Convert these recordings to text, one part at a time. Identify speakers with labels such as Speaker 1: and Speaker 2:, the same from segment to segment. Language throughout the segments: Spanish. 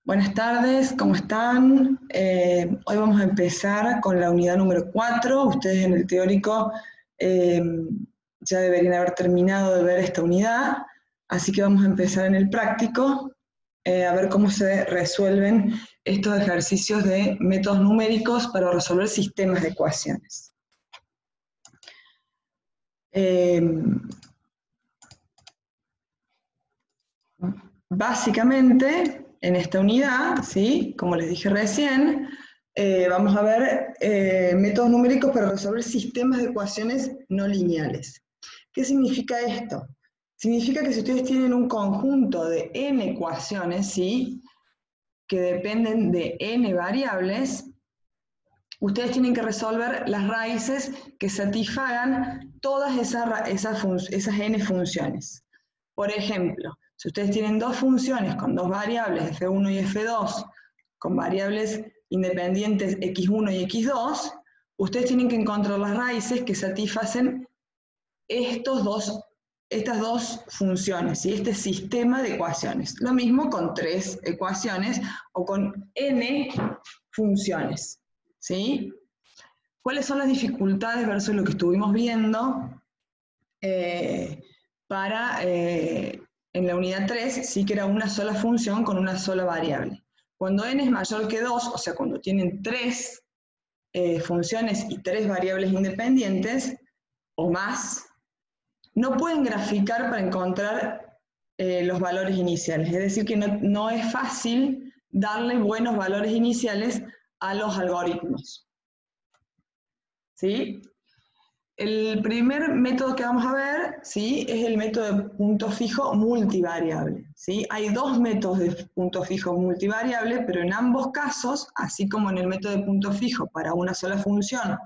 Speaker 1: Buenas tardes, ¿cómo están? Hoy vamos a empezar con la unidad número 4. Ustedes en el teórico eh, ya deberían haber terminado de ver esta unidad, así que vamos a empezar en el práctico, a ver cómo se resuelven estos ejercicios de métodos numéricos para resolver sistemas de ecuaciones. Básicamente, en esta unidad, ¿sí? Como les dije recién, vamos a ver métodos numéricos para resolver sistemas de ecuaciones no lineales. ¿Qué significa esto? Significa que si ustedes tienen un conjunto de n ecuaciones, ¿sí? Que dependen de n variables, ustedes tienen que resolver las raíces que satisfagan todas esas n funciones. Por ejemplo, si ustedes tienen dos funciones con dos variables, f1 y f2, con variables independientes x1 y x2, ustedes tienen que encontrar las raíces que satisfacen estas dos funciones y este sistema de ecuaciones. Lo mismo con tres ecuaciones o con n funciones. ¿Sí? ¿Cuáles son las dificultades versus lo que estuvimos viendo en la unidad 3, sí que era una sola función con una sola variable? Cuando n es mayor que 2, o sea, cuando tienen tres funciones y tres variables independientes o más, no pueden graficar para encontrar los valores iniciales. Es decir, que no es fácil darle buenos valores iniciales a los algoritmos. ¿Sí? El primer método que vamos a ver, ¿sí? Es el método de punto fijo multivariable. ¿Sí? Hay dos métodos de punto fijo multivariable, pero en ambos casos, así como en el método de punto fijo para una sola función,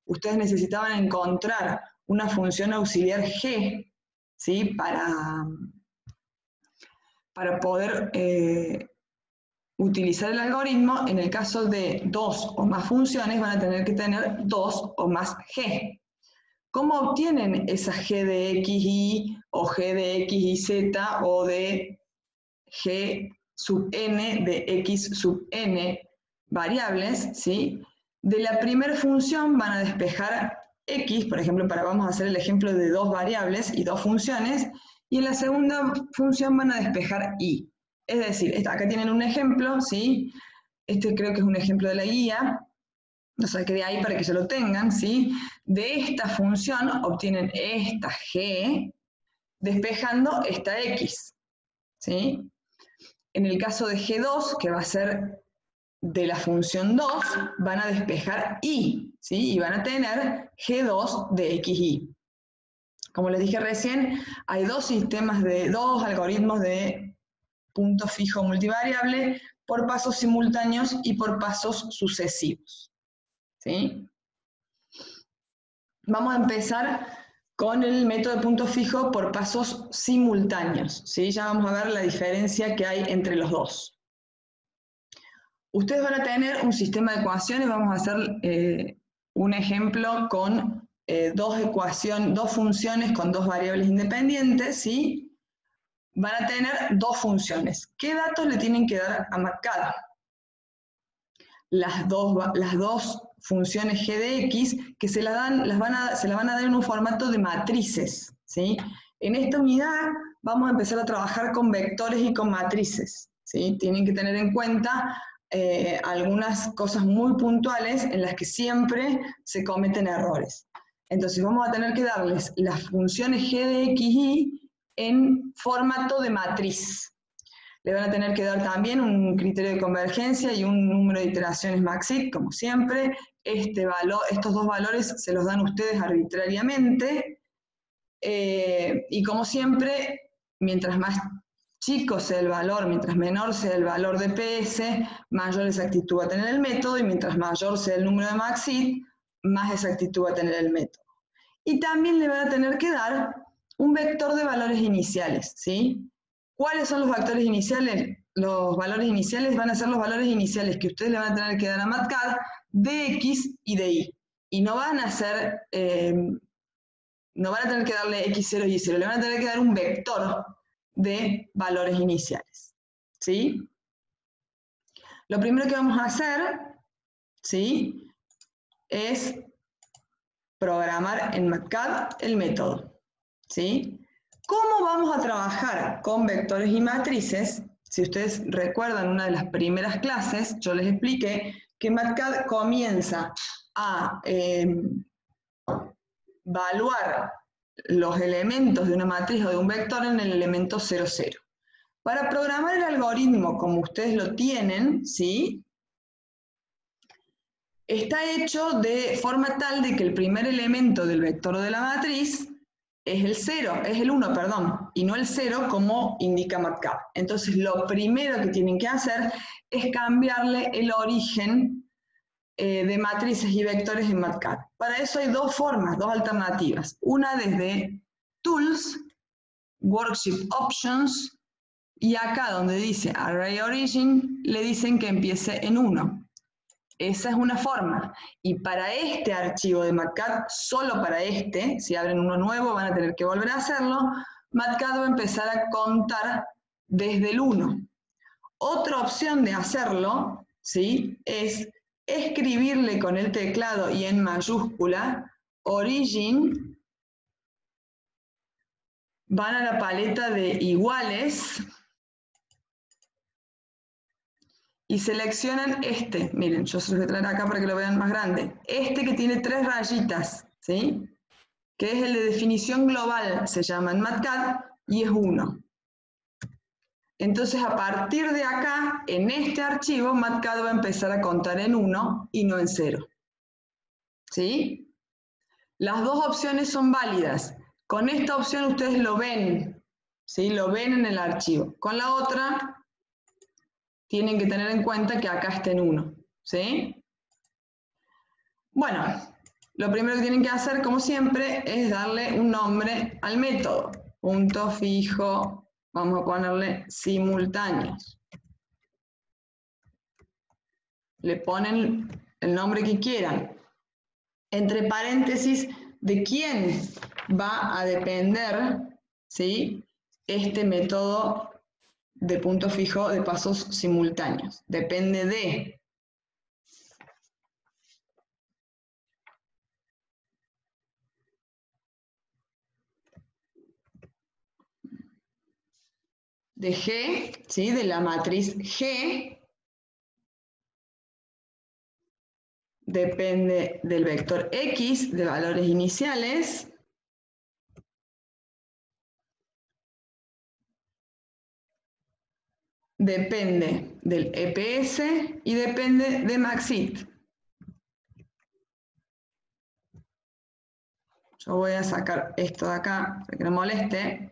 Speaker 1: ustedes necesitaban encontrar una función auxiliar g, ¿sí? Para poder utilizar el algoritmo. En el caso de dos o más funciones van a tener que tener dos o más g. ¿Cómo obtienen esa g de x, y o g de x y z o de g sub n de x sub n variables? ¿Sí? De la primera función van a despejar x, por ejemplo, vamos a hacer el ejemplo de dos variables y dos funciones, y en la segunda función van a despejar y. Es decir, acá tienen un ejemplo, ¿sí? Este creo que es un ejemplo de la guía, lo saqué de ahí para que ya lo tengan, ¿sí? De esta función obtienen esta g despejando esta x, ¿sí? En el caso de g2, que va a ser de la función 2, van a despejar y, ¿sí? Y van a tener g2 de xy. Como les dije recién, hay dos algoritmos de punto fijo multivariable por pasos simultáneos y por pasos sucesivos. ¿Sí? Vamos a empezar con el método de punto fijo por pasos simultáneos. ¿Sí? Ya vamos a ver la diferencia que hay entre los dos. Ustedes van a tener un sistema de ecuaciones, vamos a hacer un ejemplo con dos funciones con dos variables independientes, ¿sí? Van a tener dos funciones. ¿Qué datos le tienen que dar a cada? Las dos funciones g de x que se la van a dar en un formato de matrices, ¿sí? En esta unidad vamos a empezar a trabajar con vectores y con matrices, ¿sí? Tienen que tener en cuenta algunas cosas muy puntuales en las que siempre se cometen errores. Entonces vamos a tener que darles las funciones g de x, y en formato de matriz. Le van a tener que dar también un criterio de convergencia y un número de iteraciones maxi, como siempre. Estos dos valores se los dan ustedes arbitrariamente. Y como siempre, mientras más chico sea el valor, mientras menor sea el valor de PS, mayor exactitud va a tener el método, y mientras mayor sea el número de maxi, más exactitud va a tener el método. Y también le van a tener que dar un vector de valores iniciales, ¿sí? ¿Cuáles son los vectores iniciales? Los valores iniciales van a ser los valores iniciales que ustedes le van a tener que dar a MATCAD de x y de y. Y no van a tener que darle x0 y y0, le van a tener que dar un vector de valores iniciales. ¿Sí? Lo primero que vamos a hacer, ¿sí?, es programar en MATCAD el método, ¿sí? ¿Cómo vamos a trabajar con vectores y matrices? Si ustedes recuerdan una de las primeras clases, yo les expliqué que MATCAD comienza a evaluar los elementos de una matriz o de un vector en el elemento 0, 0. Para programar el algoritmo como ustedes lo tienen, ¿sí?, está hecho de forma tal de que el primer elemento del vector de la matriz es el 0, es el 1, perdón, y no el 0 como indica MATCAD. Entonces lo primero que tienen que hacer es cambiarle el origen de matrices y vectores en MATCAD. Para eso hay dos formas, dos alternativas. Una desde Tools, Worksheet Options, y acá donde dice Array Origin, le dicen que empiece en 1. Esa es una forma. Y para este archivo de MATCAD, solo para este, si abren uno nuevo van a tener que volver a hacerlo, MATCAD va a empezar a contar desde el 1. Otra opción de hacerlo, ¿sí?, es escribirle con el teclado y en mayúscula Origin, van a la paleta de iguales y seleccionan este. Miren, yo se los voy a traer acá para que lo vean más grande. Este que tiene 3 rayitas, ¿sí?, que es el de definición global, se llama en MATCAD, y es 1. Entonces, a partir de acá, en este archivo, MATCAD va a empezar a contar en 1 y no en 0. ¿Sí? Las dos opciones son válidas. Con esta opción ustedes lo ven, ¿sí?, lo ven en el archivo. Con la otra, tienen que tener en cuenta que acá está en 1. ¿Sí? Bueno, lo primero que tienen que hacer, como siempre, es darle un nombre al método. Punto fijo, vamos a ponerle simultáneos. Le ponen el nombre que quieran. Entre paréntesis, ¿de quién va a depender, ¿sí?, este método de punto fijo de pasos simultáneos? Depende de... de G, ¿sí?, de la matriz G, depende del vector X de valores iniciales, depende del EPS y depende de Maxit. Yo voy a sacar esto de acá para que no moleste.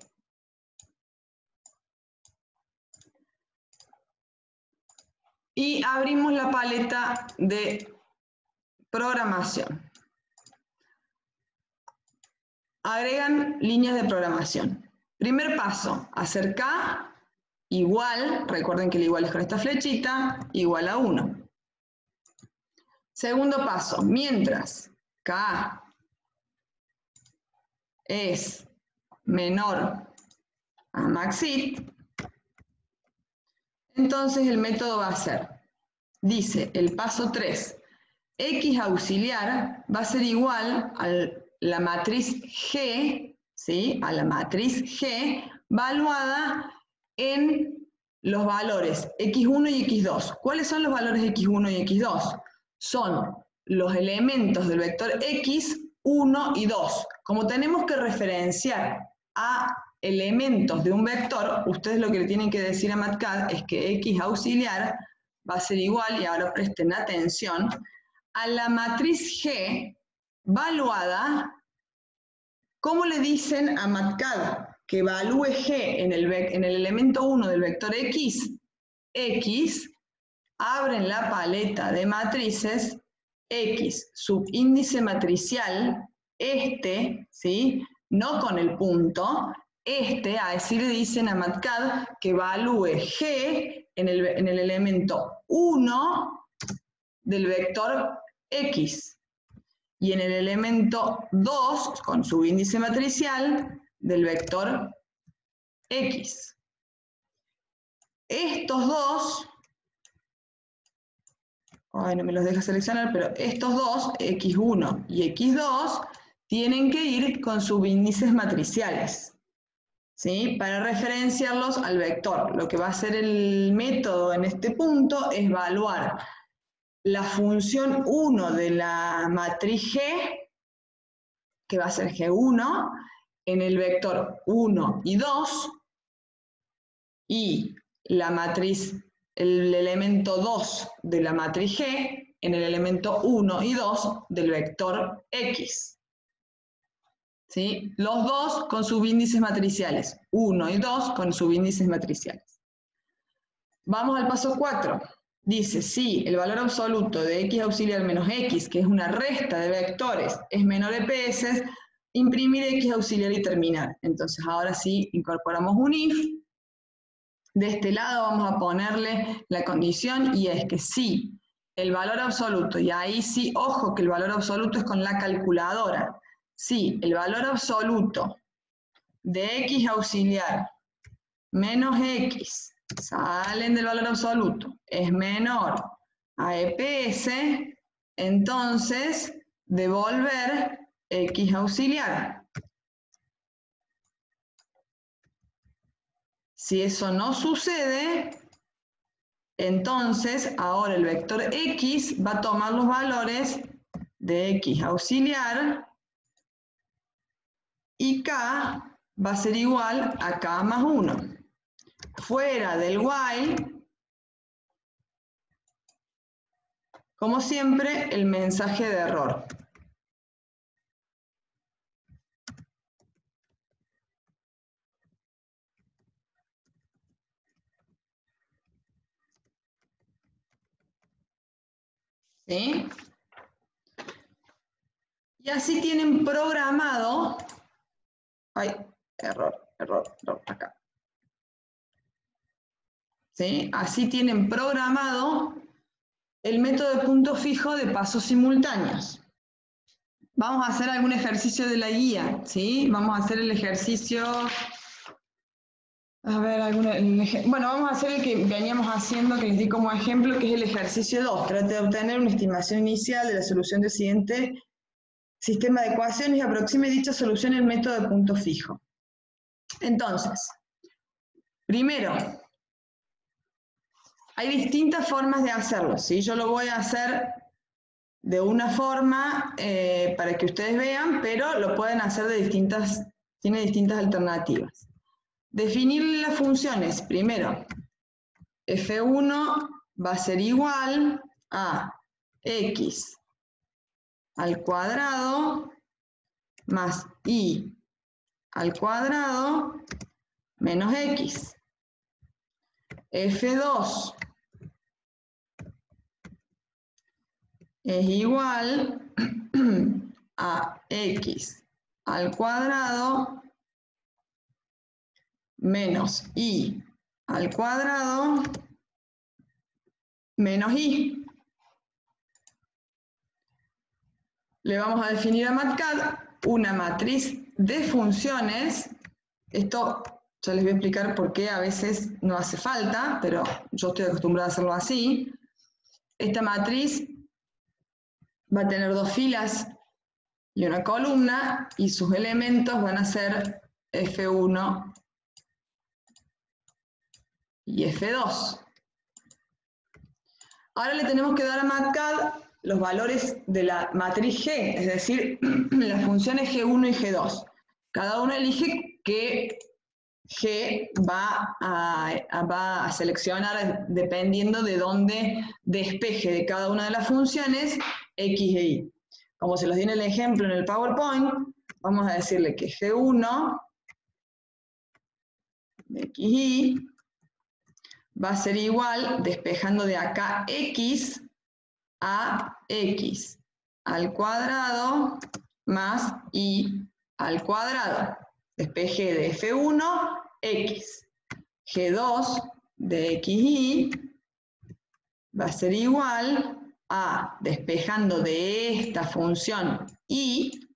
Speaker 1: Y abrimos la paleta de programación. Agregan líneas de programación. Primer paso, hacer K igual, recuerden que el igual es con esta flechita, igual a 1. Segundo paso, mientras K es menor a Maxit, entonces el método va a ser, dice el paso 3, X auxiliar va a ser igual a la matriz G, ¿sí?, a la matriz G valuada en los valores X1 y X2. ¿Cuáles son los valores X1 y X2? Son los elementos del vector X, 1 y 2. Como tenemos que referenciar a elementos de un vector, ustedes lo que le tienen que decir a MATCAD es que X auxiliar va a ser igual, y ahora presten atención, a la matriz G valuada. ¿Cómo le dicen a MATCAD que evalúe G en el elemento 1 del vector X? X, abren la paleta de matrices, X, subíndice matricial, este, ¿sí?, no con el punto, este, así le dicen a MATCAD que evalúe G en el elemento 1 del vector X y en el elemento 2 con su índice matricial del vector X. Estos dos ay, no me los deja seleccionar, pero estos dos, x1 y x2, tienen que ir con subíndices matriciales, ¿sí? Para referenciarlos al vector. Lo que va a hacer el método en este punto es evaluar la función 1 de la matriz G, que va a ser G1, en el vector 1 y 2, y la matriz, el elemento 2 de la matriz G en el elemento 1 y 2 del vector X. ¿Sí? Los dos con subíndices matriciales, 1 y 2 con subíndices matriciales. Vamos al paso 4. Dice, si el valor absoluto de x auxiliar menos x, que es una resta de vectores, es menor de PS, imprimir x auxiliar y terminar. Entonces ahora sí incorporamos un if. De este lado vamos a ponerle la condición y es que si el valor absoluto, y ahí sí, ojo que el valor absoluto es con la calculadora, si el valor absoluto de x auxiliar menos x, salen del valor absoluto, es menor a EPS, entonces devolver x auxiliar. Si eso no sucede, entonces ahora el vector x va a tomar los valores de x auxiliar y k va a ser igual a k más 1. Fuera del while, como siempre, el mensaje de error. ¿Sí? Y así tienen programado, ay, error, acá. ¿Sí? Así tienen programado el método de punto fijo de pasos simultáneos. Vamos a hacer algún ejercicio de la guía, ¿sí? Vamos a hacer el ejercicio, a ver, bueno, vamos a hacer el que veníamos haciendo, que les di como ejemplo, que es el ejercicio 2. Trate de obtener una estimación inicial de la solución del siguiente sistema de ecuaciones y aproxime dicha solución en método de punto fijo. Entonces, primero, hay distintas formas de hacerlo, ¿sí? Yo lo voy a hacer de una forma para que ustedes vean, pero lo pueden hacer de tiene distintas alternativas. Definir las funciones. Primero, f1 va a ser igual a x al cuadrado más y al cuadrado menos x. F2 es igual a x al cuadrado menos y al cuadrado menos y. Le vamos a definir a MATCAD una matriz de funciones. Esto ya les voy a explicar por qué a veces no hace falta, pero yo estoy acostumbrada a hacerlo así. Esta matriz va a tener dos filas y una columna, y sus elementos van a ser F1 y F2. Ahora le tenemos que dar a MATCAD los valores de la matriz G, es decir, las funciones G1 y G2. Cada uno elige qué G va a seleccionar dependiendo de dónde despeje de cada una de las funciones X e Y. Como se los di en el ejemplo en el PowerPoint, vamos a decirle que G1 de XY va a ser igual, despejando de acá X, a X al cuadrado más Y al cuadrado. Despeje de F1, X. G2 de XY va a ser igual a, despejando de esta función Y,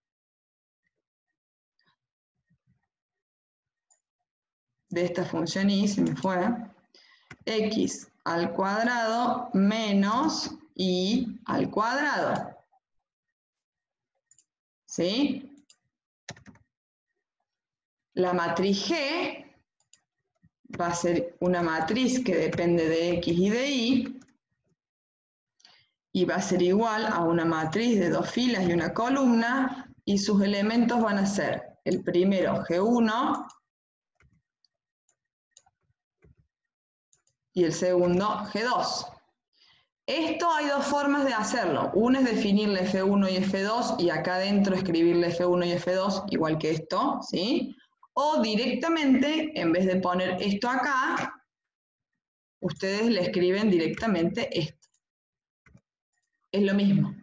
Speaker 1: de esta función Y, se me fue, X al cuadrado menos y al cuadrado. ¿Sí? La matriz G va a ser una matriz que depende de X y de Y, y va a ser igual a una matriz de 2 filas y una columna, y sus elementos van a ser el primero G1 y el segundo G2. Esto hay dos formas de hacerlo. Una es definirle F1 y F2 y acá adentro escribirle F1 y F2 igual que esto, ¿sí? O directamente, en vez de poner esto acá, ustedes le escriben directamente esto. Es lo mismo,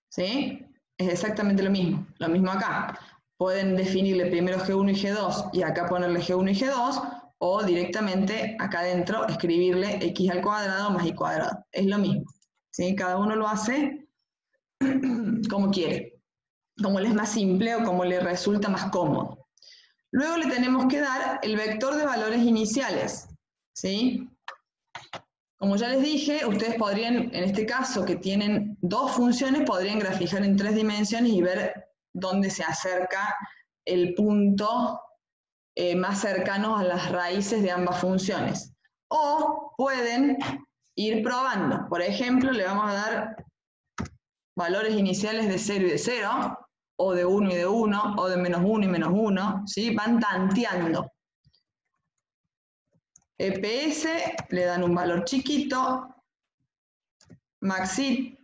Speaker 1: ¿sí? Es exactamente lo mismo acá. Pueden definirle primero G1 y G2 y acá ponerle G1 y G2, o directamente acá adentro escribirle X al cuadrado más Y cuadrado. Es lo mismo, ¿sí? Cada uno lo hace como quiere, como le es más simple o como le resulta más cómodo. Luego le tenemos que dar el vector de valores iniciales, ¿sí? Como ya les dije, ustedes podrían, en este caso que tienen dos funciones, podrían graficar en 3 dimensiones y ver dónde se acerca el punto más cercano a las raíces de ambas funciones. O pueden ir probando. Por ejemplo, le vamos a dar valores iniciales de 0 y de 0, o de 1 y de 1, o de menos 1 y menos 1, ¿sí? Van tanteando. EPS le dan un valor chiquito, Maxit,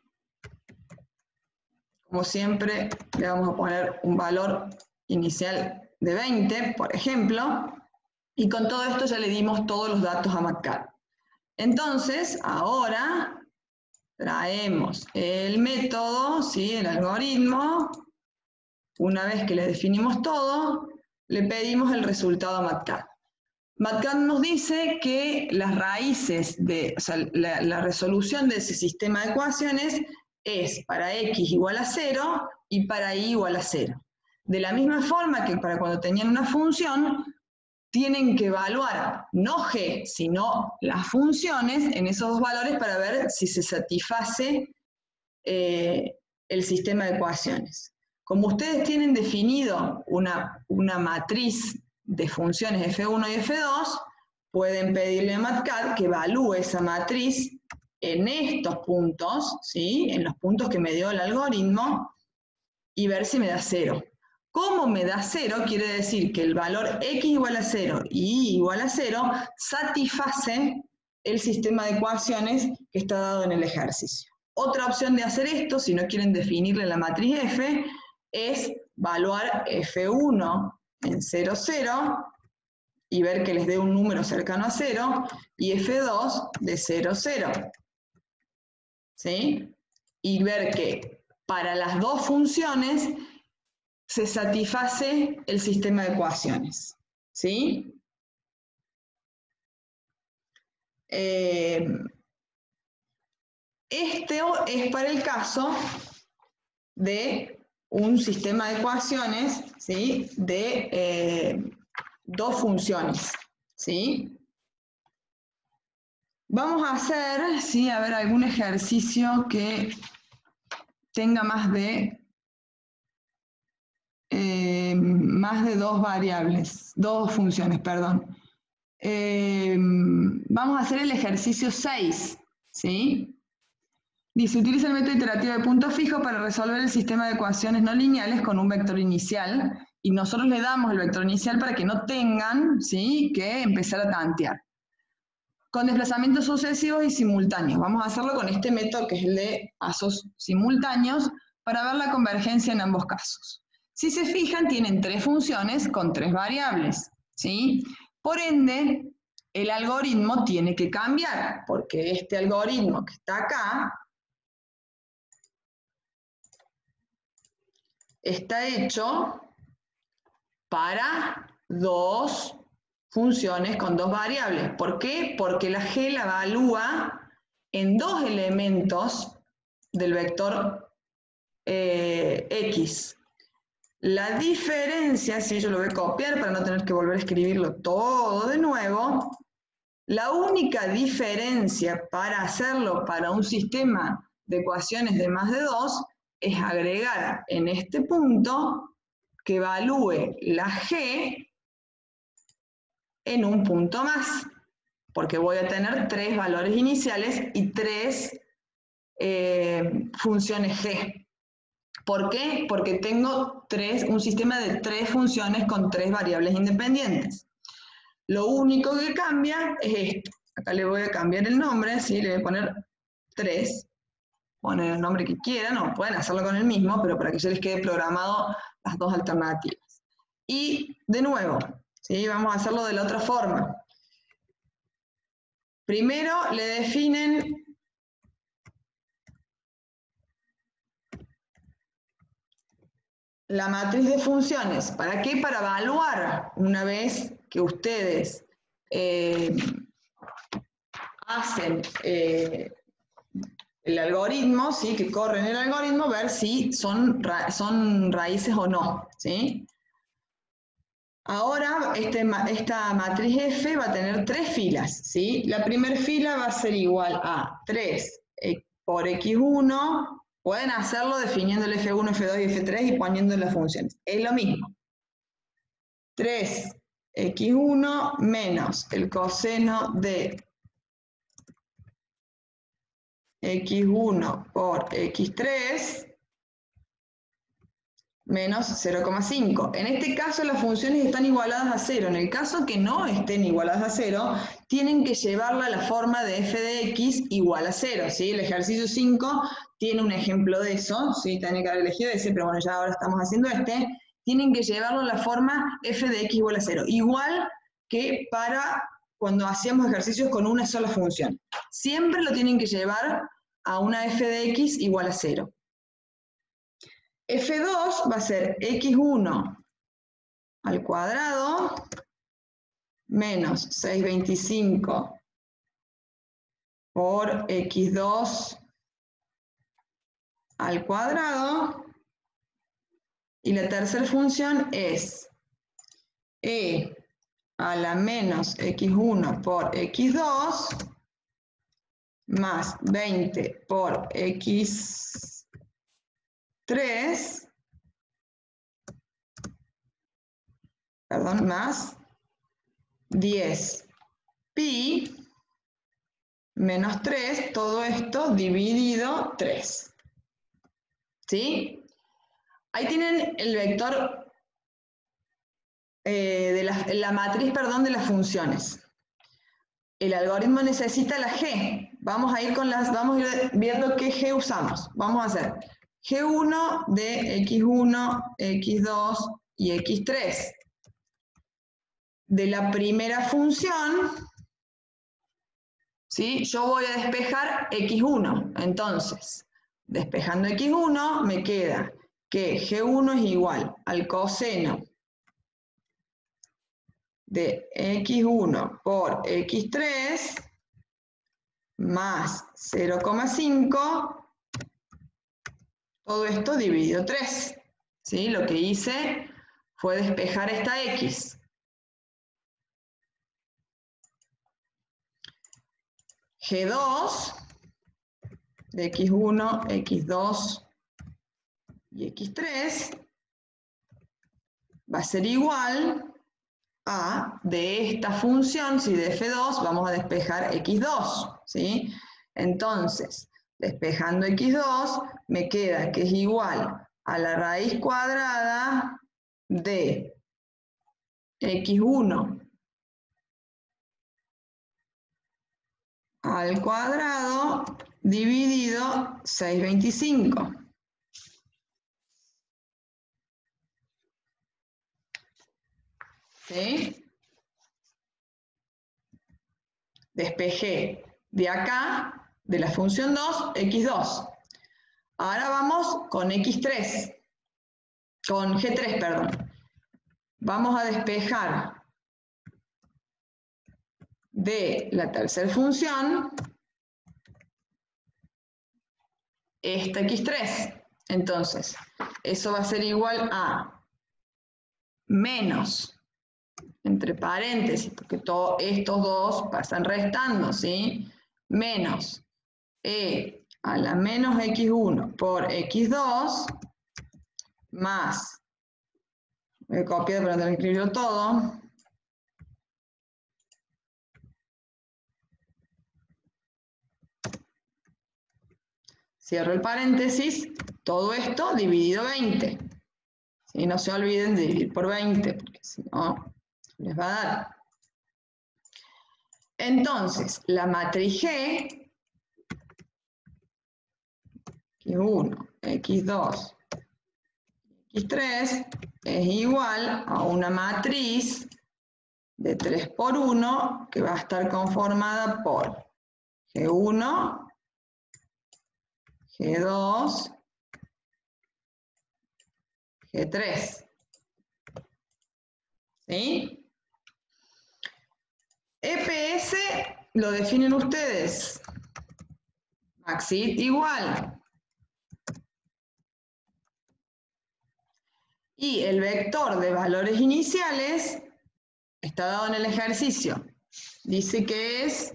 Speaker 1: como siempre, le vamos a poner un valor inicial de 20, por ejemplo, y con todo esto ya le dimos todos los datos a MATCAD. Entonces, ahora traemos el método, ¿sí? El algoritmo. Una vez que le definimos todo, le pedimos el resultado a MATCAD. MATCAD nos dice que las raíces o sea, la resolución de ese sistema de ecuaciones es para X igual a 0 y para Y igual a 0. De la misma forma que para cuando tenían una función, tienen que evaluar no G, sino las funciones en esos dos valores para ver si se satisface el sistema de ecuaciones. Como ustedes tienen definido una matriz de funciones F1 y F2, pueden pedirle a MATCAD que evalúe esa matriz en estos puntos, ¿sí? En los puntos que me dio el algoritmo, y ver si me da 0. Como me da 0, quiere decir que el valor X igual a 0 y Y igual a 0 satisface el sistema de ecuaciones que está dado en el ejercicio. Otra opción de hacer esto, si no quieren definirle la matriz F, es evaluar F1 en 0, 0 y ver que les dé un número cercano a 0, y F2 de 0, 0. ¿Sí? Y ver que para las dos funciones se satisface el sistema de ecuaciones. ¿Sí? Este es para el caso de un sistema de ecuaciones, ¿sí? De dos funciones, ¿sí? Vamos a hacer, ¿sí? A ver, algún ejercicio que tenga más de dos variables, dos funciones, perdón. Vamos a hacer el ejercicio 6, ¿sí? Dice, utiliza el método iterativo de punto fijo para resolver el sistema de ecuaciones no lineales con un vector inicial, y nosotros le damos el vector inicial para que no tengan, ¿sí? Que empezar a tantear. Con desplazamientos sucesivos y simultáneos. Vamos a hacerlo con este método que es el de pasos simultáneos para ver la convergencia en ambos casos. Si se fijan, tienen 3 funciones con 3 variables, ¿sí? Por ende, el algoritmo tiene que cambiar, porque este algoritmo que está acá está hecho para 2 funciones con 2 variables. ¿Por qué? Porque la G la evalúa en 2 elementos del vector X. La diferencia, si yo lo voy a copiar para no tener que volver a escribirlo todo de nuevo, la única diferencia para hacerlo para un sistema de ecuaciones de más de 2 es agregar en este punto que evalúe la G en un punto más, porque voy a tener 3 valores iniciales y 3 funciones G. ¿Por qué? Porque tengo un sistema de 3 funciones con 3 variables independientes. Lo único que cambia es esto. Acá le voy a cambiar el nombre, ¿sí? Le voy a poner 3. Ponen el nombre que quieran, o pueden hacerlo con el mismo, pero para que ya les quede programado las 2 alternativas. Y de nuevo, ¿sí? Vamos a hacerlo de la otra forma. Primero le definen la matriz de funciones. ¿Para qué? Para evaluar, una vez que ustedes hacen el algoritmo, ¿sí? Que corren el algoritmo, ver si son raíces o no, ¿sí? Ahora esta matriz F va a tener 3 filas, ¿sí? La primera fila va a ser igual a 3 por x1, pueden hacerlo definiendo el F1, F2 y F3 y poniendo las funciones, es lo mismo. 3x1 menos el coseno de x1 por x3 menos 0,5. En este caso las funciones están igualadas a 0. En el caso que no estén igualadas a 0, tienen que llevarla a la forma de f de x igual a 0. ¿Sí? El ejercicio 5 tiene un ejemplo de eso. ¿Sí? Tienen que haber elegido ese, pero bueno, ya ahora estamos haciendo este. Tienen que llevarlo a la forma f de x igual a 0. Igual que para cuando hacíamos ejercicios con una sola función. Siempre lo tienen que llevar a una f de x igual a 0. F2 va a ser x1 al cuadrado menos 625 por x2 al cuadrado. Y la tercera función es e a la menos x1 por x2 más 20 por x3 más 10 pi menos 3, todo esto dividido 3. ¿Sí? Ahí tienen el vector la matriz, perdón, de las funciones. El algoritmo necesita la G. Vamos a ir viendo qué G usamos. Vamos a hacer G1 de x1, x2 y x3. De la primera función, ¿sí? Yo voy a despejar x1. Entonces, despejando x1, me queda que G1 es igual al coseno de x1 por x3 más 0,5, todo esto dividido 3. ¿Sí? Lo que hice fue despejar esta x. G2 de x1, x2 y x3 va a ser igual a, de esta función, si de f2 vamos a despejar x2, ¿sí? Entonces, despejando x2, me queda que es igual a la raíz cuadrada de x1 al cuadrado dividido 625. ¿Sí? Despejé de acá, de la función 2, x2. Ahora vamos con x3, con g3, perdón. Vamos a despejar de la tercera función esta x3. Entonces, eso va a ser igual a menos, entre paréntesis, porque todos estos dos pasan restando, ¿sí? Menos e a la menos x1 por x2 más, voy a copiar para no tener que escribirlo todo, cierro el paréntesis, todo esto dividido 20. Y no se olviden de dividir por 20, porque si no, les va a dar. Entonces, la matriz G, x1, x2, x3, es igual a una matriz de 3 por 1 que va a estar conformada por G1, G2, G3. ¿Sí? EPS lo definen ustedes. Maxit igual. Y el vector de valores iniciales está dado en el ejercicio. Dice que es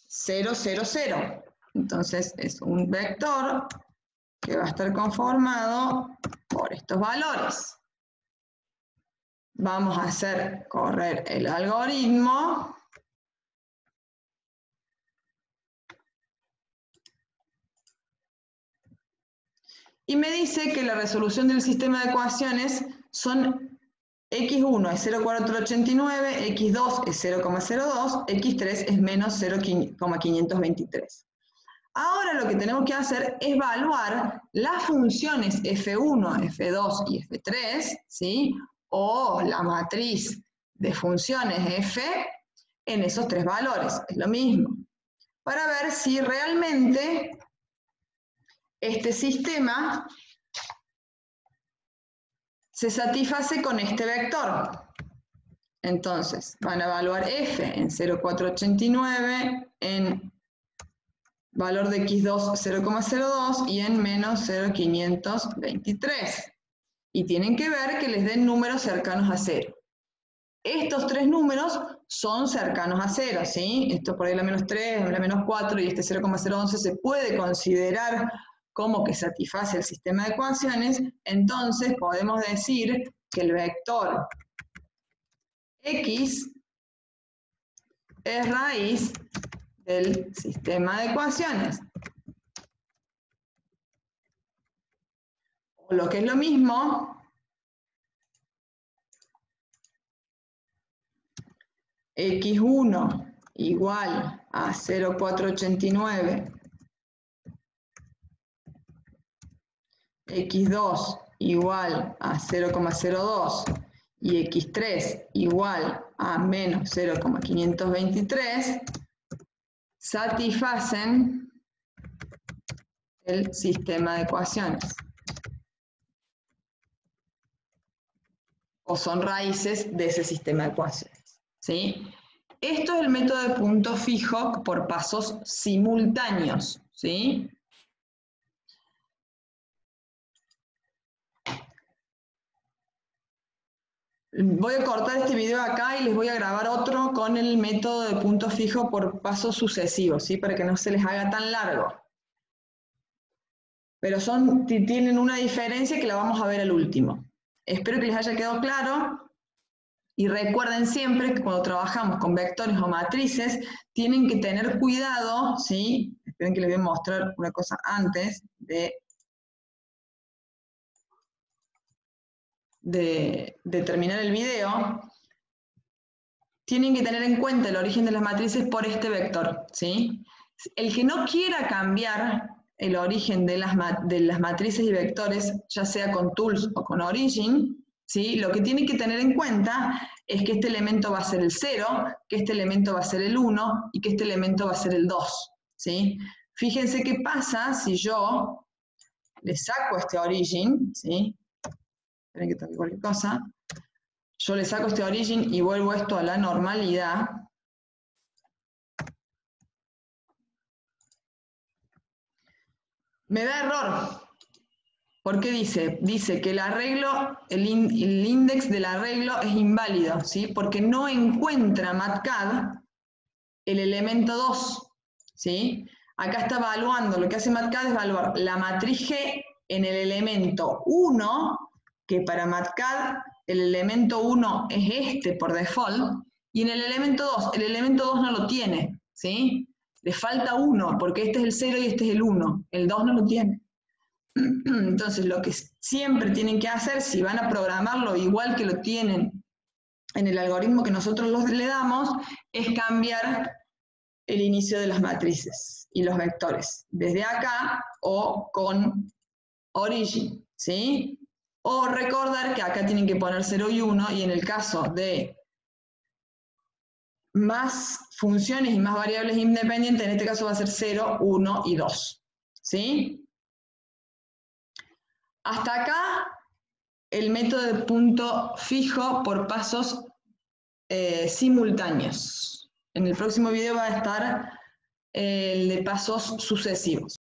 Speaker 1: 0, 0, 0. Entonces es un vector que va a estar conformado por estos valores. Vamos a hacer correr el algoritmo. Y me dice que la resolución del sistema de ecuaciones son x1 es 0,489, x2 es 0,02, x3 es menos 0,523. Ahora lo que tenemos que hacer es evaluar las funciones f1, f2 y f3, ¿sí? O la matriz de funciones f en esos tres valores, es lo mismo, para ver si realmente este sistema se satisface con este vector. Entonces, van a evaluar f en 0,489, en valor de x2 0,02 y en menos 0,523. Y tienen que ver que les den números cercanos a 0. Estos tres números son cercanos a 0, ¿sí? Esto por ahí la menos 3, la menos 4 y este 0,011 se puede considerar como que satisface el sistema de ecuaciones. Entonces podemos decir que el vector x es raíz del sistema de ecuaciones. O lo que es lo mismo, x1 igual a 0,489, x2 igual a 0,02 y x3 igual a menos 0,523, satisfacen el sistema de ecuaciones. O son raíces de ese sistema de ecuaciones, ¿sí? Esto es el método de punto fijo por pasos simultáneos, ¿sí? Voy a cortar este video acá y les voy a grabar otro con el método de punto fijo por pasos sucesivos, ¿sí? Para que no se les haga tan largo. Pero tienen una diferencia que la vamos a ver al último. Espero que les haya quedado claro. Y recuerden siempre que cuando trabajamos con vectores o matrices, tienen que tener cuidado, ¿sí? Esperen que les voy a mostrar una cosa antes de terminar el video. Tienen que tener en cuenta el origen de las matrices por este vector, ¿sí? El que no quiera cambiar el origen de las matrices y vectores, ya sea con tools o con origin, ¿sí? Lo que tiene que tener en cuenta es que este elemento va a ser el 0, que este elemento va a ser el 1 y que este elemento va a ser el 2, ¿sí? Fíjense qué pasa si yo le saco este origin, ¿sí? Esperen que toque cualquier cosa. Yo le saco este origin y vuelvo esto a la normalidad. Me da error. ¿Por qué dice? Dice que el arreglo, el índice del arreglo es inválido, ¿sí? Porque no encuentra MATCAD el elemento 2, ¿sí? Acá está evaluando, lo que hace MATCAD es evaluar la matriz G en el elemento 1, que para MATCAD el elemento 1 es este por default, y en el elemento 2 no lo tiene, ¿sí? Le falta 1, porque este es el 0 y este es el 1, el 2 no lo tiene. Entonces, lo que siempre tienen que hacer, si van a programarlo igual que lo tienen en el algoritmo que nosotros le damos, es cambiar el inicio de las matrices y los vectores, desde acá o con origin, ¿sí? O recordar que acá tienen que poner 0 y 1, y en el caso de más funciones y más variables independientes, en este caso va a ser 0, 1 y 2, ¿sí? Hasta acá el método de punto fijo por pasos simultáneos. En el próximo video va a estar el de pasos sucesivos.